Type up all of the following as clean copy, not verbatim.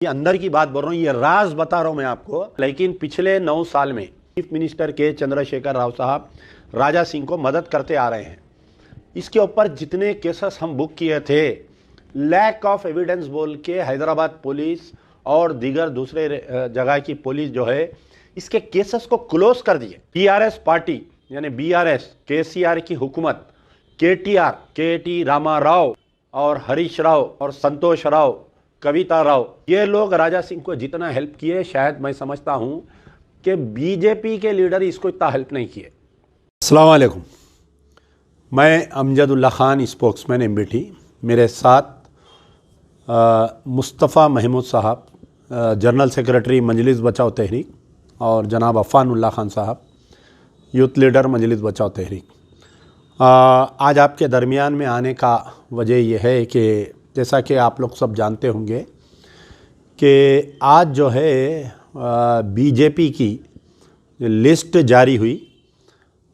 ये अंदर की बात बोल रहा हूँ, ये राज बता रहा हूँ मैं आपको। लेकिन पिछले 9 साल में चीफ मिनिस्टर के चंद्रशेखर राव साहब राजा सिंह को मदद करते आ रहे हैं। इसके ऊपर जितने केसेस हम बुक किए थे, लैक ऑफ एविडेंस बोल के हैदराबाद पुलिस और दीगर दूसरे जगह की पुलिस जो है इसके केसेस को क्लोज कर दिए। टीआरएस पार्टी यानी बीआरएस, केसीआर की हुकूमत, केटीआर, केटी रामा राव और हरीश राव और संतोष राव, कविता राव, ये लोग राजा सिंह को जितना हेल्प किए, शायद मैं समझता हूं कि बीजेपी के लीडर इसको इतना हेल्प नहीं किए। अस्सलाम वालेकुम, मैं अमजदुल्ला खान, स्पोक्समैन एमबीटी। मेरे साथ मुस्तफ़ा महमूद साहब, जनरल सेक्रेटरी मजलिस बचाओ तहरीक, और जनाब अफ़ानुल्लाह खान साहब, यूथ लीडर मजलिस बचाओ तहरीक। आज आपके दरमियान में आने का वजह यह है कि जैसा कि आप लोग सब जानते होंगे कि आज जो है बीजेपी की लिस्ट जारी हुई,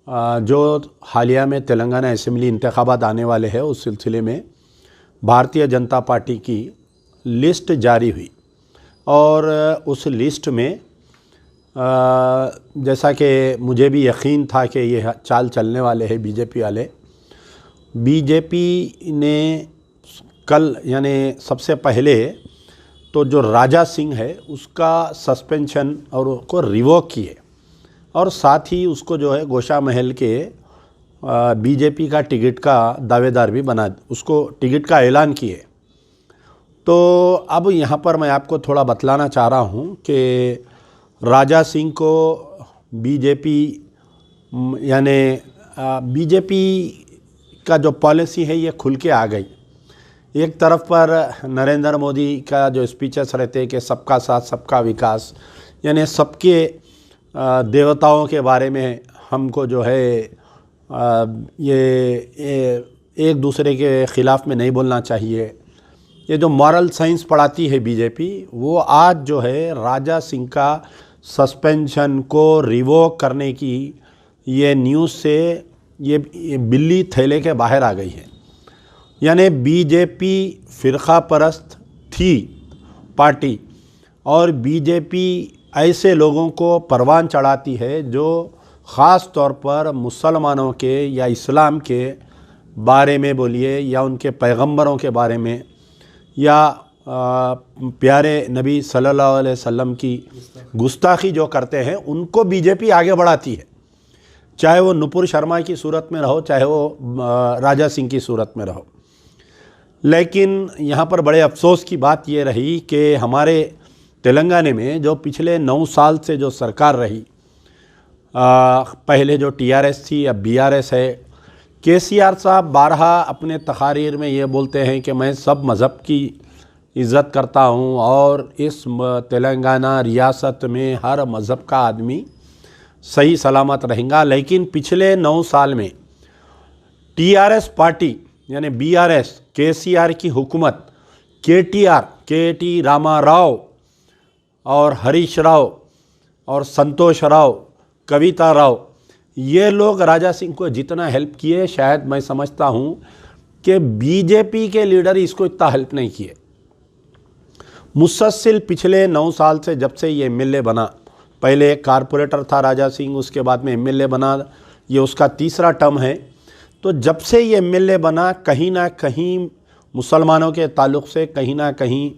जो हालिया में तेलंगाना असेंबली इंतखाबात आने वाले हैं, उस सिलसिले में भारतीय जनता पार्टी की लिस्ट जारी हुई। और उस लिस्ट में जैसा कि मुझे भी यकीन था कि ये चाल चलने वाले हैं बीजेपी वाले। बीजेपी ने कल यानी सबसे पहले तो जो राजा सिंह है उसका सस्पेंशन और उसको रिवोक किए, और साथ ही उसको जो है गोशा महल के बीजेपी का टिकट का दावेदार भी बना, उसको टिकट का ऐलान किए। तो अब यहाँ पर मैं आपको थोड़ा बतलाना चाह रहा हूँ कि राजा सिंह को बीजेपी यानी बीजेपी का जो पॉलिसी है ये खुल के आ गई। एक तरफ पर नरेंद्र मोदी का जो स्पीचेस रहते हैं कि सबका साथ सबका विकास, यानी सबके देवताओं के बारे में हमको जो है ये एक दूसरे के ख़िलाफ़ में नहीं बोलना चाहिए। ये जो मॉरल साइंस पढ़ाती है बीजेपी, वो आज जो है राजा सिंह का सस्पेंशन को रिवोक करने की ये न्यूज़ से ये बिल्ली थैले के बाहर आ गई है। यानी बीजेपी फ़िरका परस्त थी पार्टी, और बीजेपी ऐसे लोगों को परवान चढ़ाती है जो ख़ास तौर पर मुसलमानों के या इस्लाम के बारे में बोलिए, या उनके पैगंबरों के बारे में, या प्यारे नबी सल्लल्लाहु अलैहि वसल्लम की गुस्ताखी जो करते हैं, उनको बीजेपी आगे बढ़ाती है। चाहे वो नुपुर शर्मा की सूरत में रहो, चाहे वो राजा सिंह की सूरत में रहो। लेकिन यहाँ पर बड़े अफसोस की बात ये रही कि हमारे तेलंगाना में जो पिछले 9 साल से जो सरकार रही, पहले जो टीआरएस थी, अब बीआरएस है। केसीआर साहब बारहा अपने तकारीर में ये बोलते हैं कि मैं सब मज़हब की इज़्ज़त करता हूँ और इस तेलंगाना रियासत में हर मज़हब का आदमी सही सलामत रहेगा। लेकिन पिछले 9 साल में टीआरएस पार्टी यानी बीआरएस, केसीआर की हुकूमत, केटीआर, केटी रामा राव और हरीश राव और संतोष राव, कविता राव, ये लोग राजा सिंह को जितना हेल्प किए, शायद मैं समझता हूँ कि बीजेपी के लीडर इसको इतना हेल्प नहीं किए। मुसलसल पिछले 9 साल से जब से ये एमएलए बना, पहले एक कारपोरेटर था राजा सिंह, उसके बाद में एमएलए बना, ये उसका तीसरा टर्म है। तो जब से ये एमएलए बना, कहीं ना कहीं मुसलमानों के ताल्लुक़ से, कहीं ना कहीं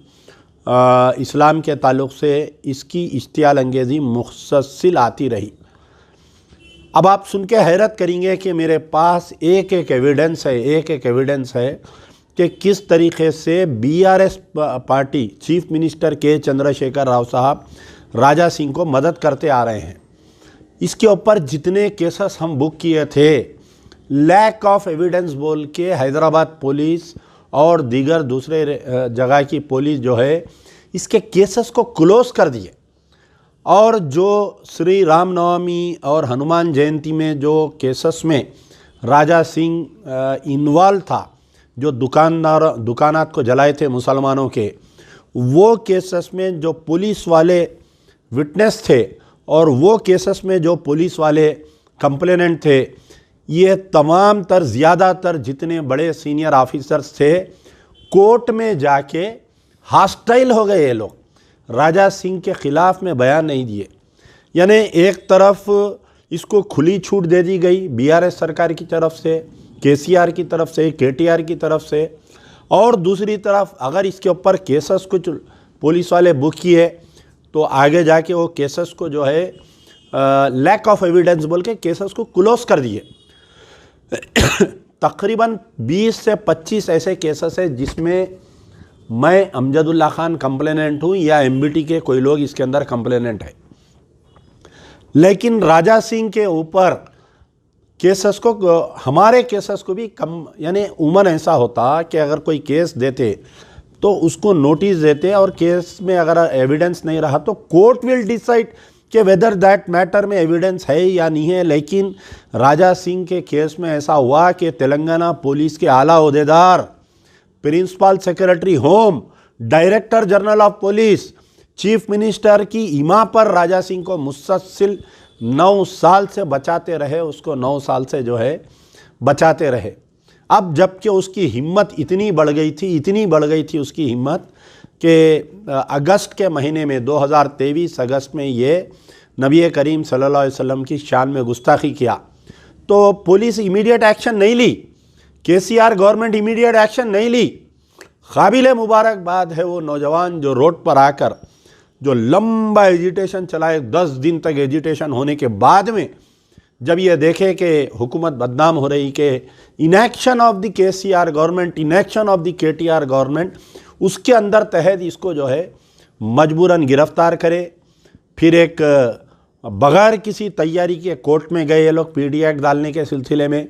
इस्लाम के ताल्लुक़ से इसकी इश्तियाल अंगेज़ी मुसलसल आती रही। अब आप सुन के हैरत करेंगे कि मेरे पास एक एक एविडेंस है कि किस तरीके से बीआरएस पार्टी, चीफ मिनिस्टर के चंद्रशेखर राव साहब राजा सिंह को मदद करते आ रहे हैं। इसके ऊपर जितने केसेस हम बुक किए थे, लैक ऑफ एविडेंस बोल के हैदराबाद पुलिस और दीगर दूसरे जगह की पुलिस जो है इसके केसेस को क्लोज कर दिए। और जो श्री रामनवमी और हनुमान जयंती में जो केसेस में राजा सिंह इन्वॉल्व था, जो दुकानात को जलाए थे मुसलमानों के, वो केसेस में जो पुलिस वाले विटनेस थे और वो केसेस में जो पुलिस वाले कंप्लेनेंट थे, ये तमाम तर ज़्यादातर जितने बड़े सीनियर ऑफिसर्स थे कोर्ट में जाके हॉस्टाइल हो गए ये लोग राजा सिंह के ख़िलाफ़ में बयान नहीं दिए। यानी एक तरफ इसको खुली छूट दे दी गई बीआरएस सरकार की तरफ से, केसीआर की तरफ से, केटीआर की तरफ से, और दूसरी तरफ अगर इसके ऊपर केसेस कुछ पुलिस वाले बुक किए तो आगे जाके वो केसेस को जो है लैक ऑफ एविडेंस बोल के केसेस को क्लोज कर दिए। तकरीबन 20 से 25 ऐसे केसेस है जिसमें मैं अमजदुल्ला खान कंप्लेनेंट हूँ या एमबीटी के कोई लोग इसके अंदर कंप्लेनेंट है। लेकिन राजा सिंह के ऊपर केसेस को, हमारे केसेस को भी कम, यानी उमन ऐसा होता कि अगर कोई केस देते तो उसको नोटिस देते और केस में अगर एविडेंस नहीं रहा तो कोर्ट विल डिसाइड कि वेदर दैट मैटर में एविडेंस है या नहीं है। लेकिन राजा सिंह के केस में ऐसा हुआ कि तेलंगाना पुलिस के आला ओहदेदार, principal secretary home, director general of police, chief minister की इमा पर राजा सिंह को मुसलसल 9 साल से बचाते रहे, उसको 9 साल से जो है बचाते रहे। अब जबकि उसकी हिम्मत इतनी बढ़ गई थी उसकी हिम्मत कि अगस्त के महीने में 2023 अगस्त में ये नबी करीम सल्लल्लाहु अलैहि वसल्लम की शान में गुस्ताखी किया तो पुलिस इमीडिएट एक्शन नहीं ली, केसीआर गवर्नमेंट इमीडिएट एक्शन नहीं ली। काबिल मुबारकबाद है वो नौजवान जो रोड पर आकर जो लंबा एजिटेशन चलाए, 10 दिन तक एजिटेशन होने के बाद में जब ये देखे कि हुकूमत बदनाम हो रही, कि inaction of the KCR government, inaction of the KTR government, उसके अंदर तहत इसको जो है मजबूरन गिरफ्तार करे। फिर एक बगैर किसी तैयारी के कोर्ट में गए ये लोग पीडी एक्ट डालने के सिलसिले में।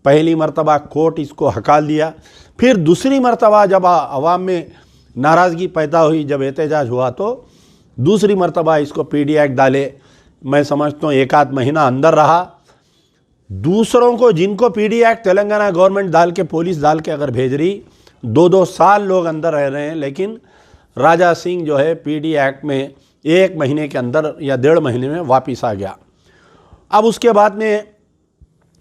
पहली मरतबा कोर्ट इसको हकाल दिया, फिर दूसरी मरतबा जब आवाम में नाराज़गी पैदा हुई, जब एहतजाज हुआ तो दूसरी मरतबा इसको पीडी एक्ट डाले। मैं समझता हूँ 1 आध महीना अंदर रहा। दूसरों को जिनको पीडी एक्ट तेलंगाना गवर्नमेंट डाल के, पुलिस डाल के अगर भेज रही, 2-2 साल लोग अंदर रह रहे हैं। लेकिन राजा सिंह जो है पीडी एक्ट में 1 महीने के अंदर या 1.5 महीने में वापस आ गया। अब उसके बाद में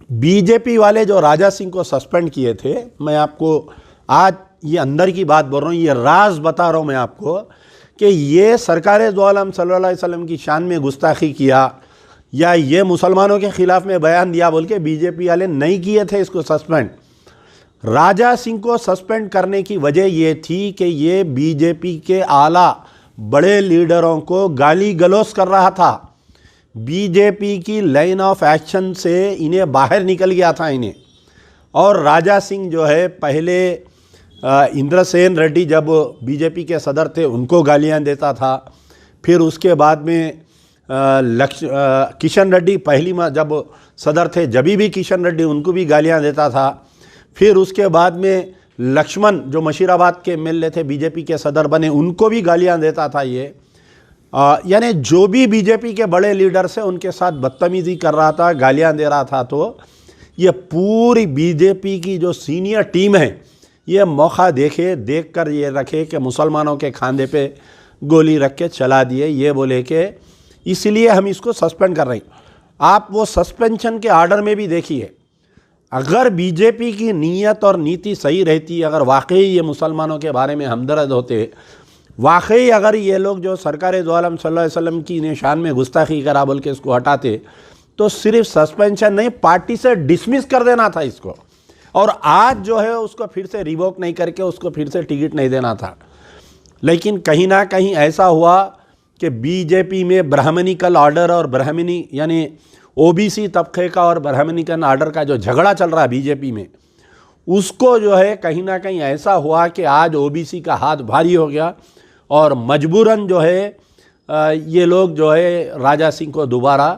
बीजेपी वाले जो राजा सिंह को सस्पेंड किए थे, मैं आपको आज ये अंदर की बात बोल रहा हूँ, ये राज बता रहा हूँ मैं आपको कि ये सरकार दो आलम सल्लल्लाहु अलैहि वसल्लम की शान में गुस्ताखी किया या ये मुसलमानों के ख़िलाफ़ में बयान दिया बोल के बीजेपी वाले नहीं किए थे इसको सस्पेंड। राजा सिंह को सस्पेंड करने की वजह ये थी कि ये बीजेपी के आला बड़े लीडरों को गाली गलौज कर रहा था। बीजेपी की लाइन ऑफ एक्शन से इन्हें बाहर निकल गया था इन्हें। और राजा सिंह जो है पहले इंद्रसेन रेड्डी जब बीजेपी के सदर थे उनको गालियां देता था। फिर उसके बाद में किशन रेड्डी पहली जब सदर थे जब भी किशन रेड्डी उनको भी गालियां देता था। फिर उसके बाद में लक्ष्मण जो मशीराबाद के एमएलए थे बीजेपी के सदर बने, उनको भी गालियां देता था ये। यानी जो भी बीजेपी के बड़े लीडर से उनके साथ बदतमीज़ी कर रहा था, गालियां दे रहा था। तो ये पूरी बीजेपी की जो सीनियर टीम है ये मौका देख कर ये रखे कि मुसलमानों के खांधे पे गोली रख के चला दिए, ये बोले कि इसलिए हम इसको सस्पेंड कर रहे हैं। आप वो सस्पेंशन के आर्डर में भी देखिए, अगर बीजेपी की नीयत और नीति सही रहती, अगर वाकई ये मुसलमानों के बारे में हमदर्द होते, वाकई अगर ये लोग जो सरकार दो आलम सल्लल्लाहु अलैहि वसल्लम की निशान में गुस्ताखी करा बोल के इसको हटाते, तो सिर्फ सस्पेंशन नहीं, पार्टी से डिसमिस कर देना था इसको। और आज जो है उसको फिर से रिवोक नहीं करके उसको फिर से टिकट नहीं देना था। लेकिन कहीं ना कहीं ऐसा हुआ कि बीजेपी में ब्राह्मणिकल ऑर्डर और ब्राह्मणी यानी ओबीसी तबके का और ब्राह्मणिकल ऑर्डर का जो झगड़ा चल रहा है बीजेपी में, उसको जो है कहीं ना कहीं ऐसा हुआ कि आज ओबीसी का हाथ भारी हो गया और मजबूरन जो है ये लोग जो है राजा सिंह को दोबारा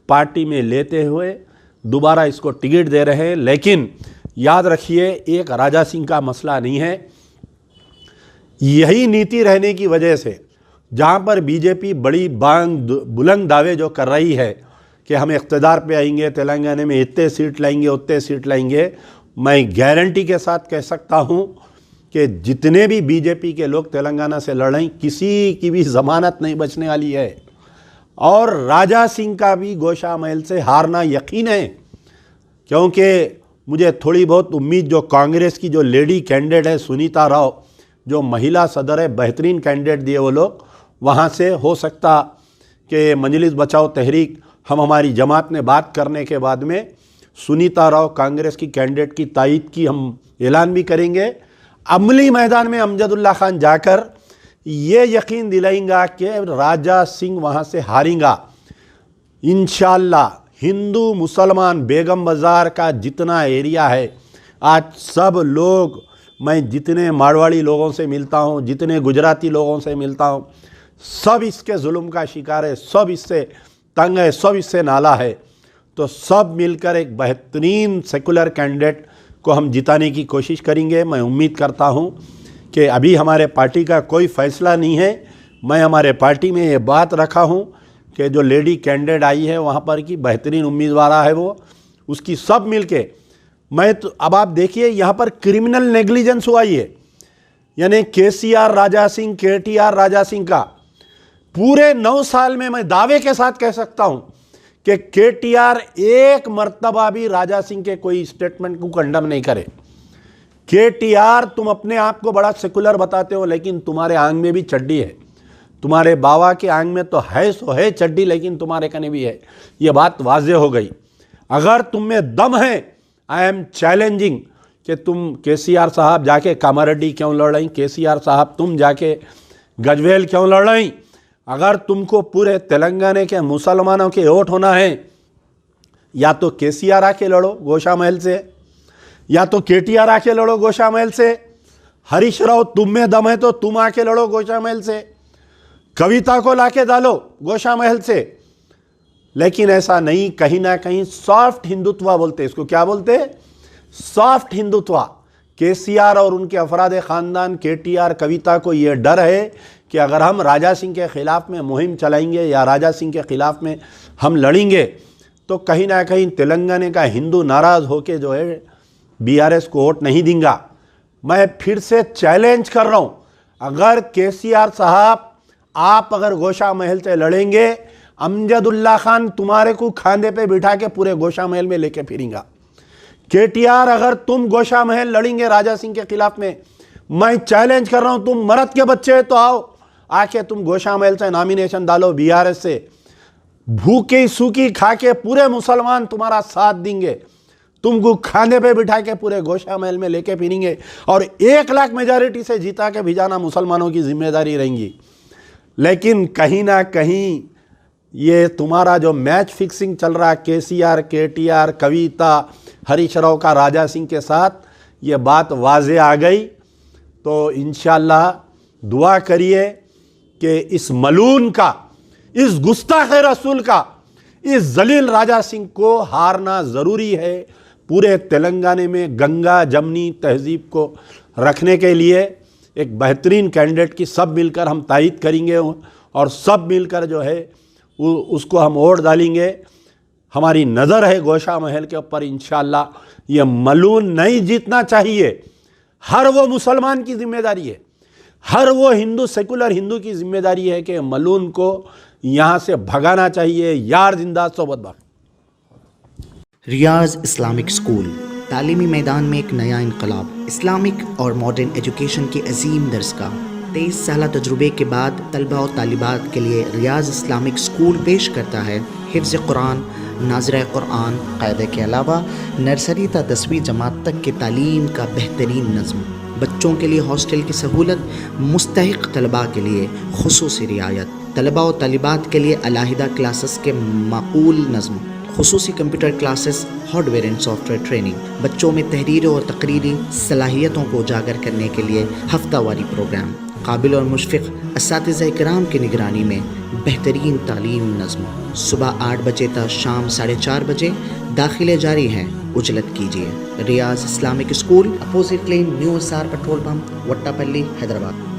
पार्टी में लेते हुए दोबारा इसको टिकट दे रहे हैं। लेकिन याद रखिए, एक राजा सिंह का मसला नहीं है, यही नीति रहने की वजह से जहाँ पर बीजेपी बड़ी बुलंद दावे जो कर रही है कि हम इक़्तिदार पे आएंगे, तेलंगाना में इतने सीट लाएंगे उतने सीट लाएंगे, मैं गारंटी के साथ कह सकता हूँ कि जितने भी बीजेपी के लोग तेलंगाना से लड़ें किसी की भी ज़मानत नहीं बचने वाली है। और राजा सिंह का भी गोशा महल से हारना यकीन है, क्योंकि मुझे थोड़ी बहुत उम्मीद जो कांग्रेस की जो लेडी कैंडिडेट है सुनीता राव, जो महिला सदर है, बेहतरीन कैंडिडेट दिए वो लोग, वहाँ से हो सकता कि मजलिस बचाओ तहरीक, हम हमारी जमात ने बात करने के बाद में सुनीता राव कांग्रेस की कैंडिडेट की तायद की हम ऐलान भी करेंगे। अमली मैदान में अमजदुल्ला खान जाकर ये यकीन दिलाएंगा कि राजा सिंह वहाँ से हारेगा। इंशाअल्लाह हिंदू मुसलमान बेगम बाज़ार का जितना एरिया है, आज सब लोग, मैं जितने मारवाड़ी लोगों से मिलता हूँ, जितने गुजराती लोगों से मिलता हूँ, सब इसके जुल्म का शिकार है, सब इससे तंग है, सब इससे नाला है। तो सब मिलकर एक बेहतरीन सेकुलर कैंडिडेट को हम जिताने की कोशिश करेंगे। मैं उम्मीद करता हूँ कि अभी हमारे पार्टी का कोई फ़ैसला नहीं है। मैं हमारे पार्टी में ये बात रखा हूँ कि जो लेडी कैंडिडेट आई है वहाँ पर की बेहतरीन उम्मीदवार है वो, उसकी सब मिलके मैं तो अब आप देखिए यहाँ पर क्रिमिनल नेग्लिजेंस हुआ ही है, यानी केसीआर राजा सिंह, केटीआर राजा सिंह का पूरे 9 साल में मैं दावे के साथ कह सकता हूँ कि केटीआर एक मर्तबा भी राजा सिंह के कोई स्टेटमेंट को कंडम नहीं करे। केटीआर, तुम अपने आप को बड़ा सेकुलर बताते हो, लेकिन तुम्हारे आंग में भी चड्डी है। तुम्हारे बाबा के आंग में तो है सो है चड्डी, लेकिन तुम्हारे कने भी है। ये बात वाज़ेह हो गई। अगर तुम में दम है, आई एम चैलेंजिंग कि तुम केसीआर साहब जाके कामारेड्डी क्यों लड़ रही, केसीआर साहब तुम जाके गजवेल क्यों लड़ रही। अगर तुमको पूरे तेलंगाना के मुसलमानों के वोट होना है, या तो केसीआर आके लड़ो गोशा महल से, या तो केटीआर आके लड़ो गोशा महल से। हरीश राव तुम में दम है तो तुम आके लड़ो गोशा महल से, कविता को लाके डालो गोशा महल से। लेकिन ऐसा नहीं, कहीं ना कहीं सॉफ्ट हिंदुत्व बोलते, इसको क्या बोलते, सॉफ्ट हिंदुत्व। केसीआर और उनके अफराद ख़ानदान, केटीआर, कविता को ये डर है कि अगर हम राजा सिंह के ख़िलाफ़ में मुहिम चलाएंगे या राजा सिंह के ख़िलाफ़ में हम लड़ेंगे तो कहीं ना कहीं तेलंगाना का हिंदू नाराज़ होकर जो है बीआरएस को वोट नहीं देंगे। मैं फिर से चैलेंज कर रहा हूँ, अगर केसीआर साहब आप अगर गोशा महल से लड़ेंगे, अमजदुल्ला खान तुम्हारे को खांदे पे बिठा के पूरे गोशा महल में लेके फिरेंगा। केटीआर अगर तुम गोशा महल लड़ेंगे राजा सिंह के खिलाफ में, मैं चैलेंज कर रहा हूं, तुम मर्द के बच्चे तो आओ, आके तुम गोशा महल से नॉमिनेशन डालो बीआरएस से। भूखी सूखी खा के पूरे मुसलमान तुम्हारा साथ देंगे, तुमको खाने पे बिठा के पूरे गोशा महल में लेके फिरेंगे और 1 लाख मेजॉरिटी से जीता के भिजाना मुसलमानों की जिम्मेदारी रहेंगी। लेकिन कहीं ना कहीं ये तुम्हारा जो मैच फिक्सिंग चल रहा है केसीआर, केटीआर, कविता, हरीश राव का राजा सिंह के साथ, ये बात वाज़े आ गई। तो इंशाअल्लाह दुआ करिए कि इस मलून का, इस गुस्ताखे रसूल का, इस जलील राजा सिंह को हारना ज़रूरी है। पूरे तेलंगाना में गंगा जमनी तहजीब को रखने के लिए एक बेहतरीन कैंडिडेट की सब मिलकर हम तायद करेंगे और सब मिलकर जो है उसको हम वोट डालेंगे। हमारी नज़र है गोशा महल के ऊपर। इंशाअल्लाह ये मलून नहीं जीतना चाहिए, हर वो मुसलमान की जिम्मेदारी है, हर वो हिंदू सेकुलर हिंदू की जिम्मेदारी है कि मलून को यहाँ से भगाना चाहिए। यार जिंदा सोबत बाग। रियाज इस्लामिक स्कूल, तालीमी मैदान में एक नया इनकलाब। इस्लामिक और मॉडर्न एजुकेशन की अजीम दरसगाह। 23 साल तजुर्बे के बाद तलबा और तालिबात के लिए रियाज इस्लामिक स्कूल पेश करता है हिफ्ज़ कुरान, नाज़िरा कुरान, क़ायदे के अलावा नर्सरी ता 10वीं जमात तक की तालीम का बेहतरीन नज़्म। बच्चों के लिए हॉस्टल की सहूलत, मुस्तहिक़ तलबा के लिए खुसूसी रियायत, तलबा और तालिबात के लिए अलहदा क्लासेस के माकूल नज़्म, खुसूसी computer classes, hardware and software training. बच्चों में तहरीरी और तकरीरी सलाहियतों को उजागर करने के लिए हफ्तावारी प्रोग्राम। काबिल और मुशफ़िक़ असातिज़ा इकराम की निगरानी में बेहतरीन तालीम नज़्म। सुबह 8 बजे तक शाम 4:30 बजे दाखिले जारी हैं, उजलत कीजिए। Riyaz Islamic school, opposite lane, new SR petrol pump, Wattepally, Hyderabad.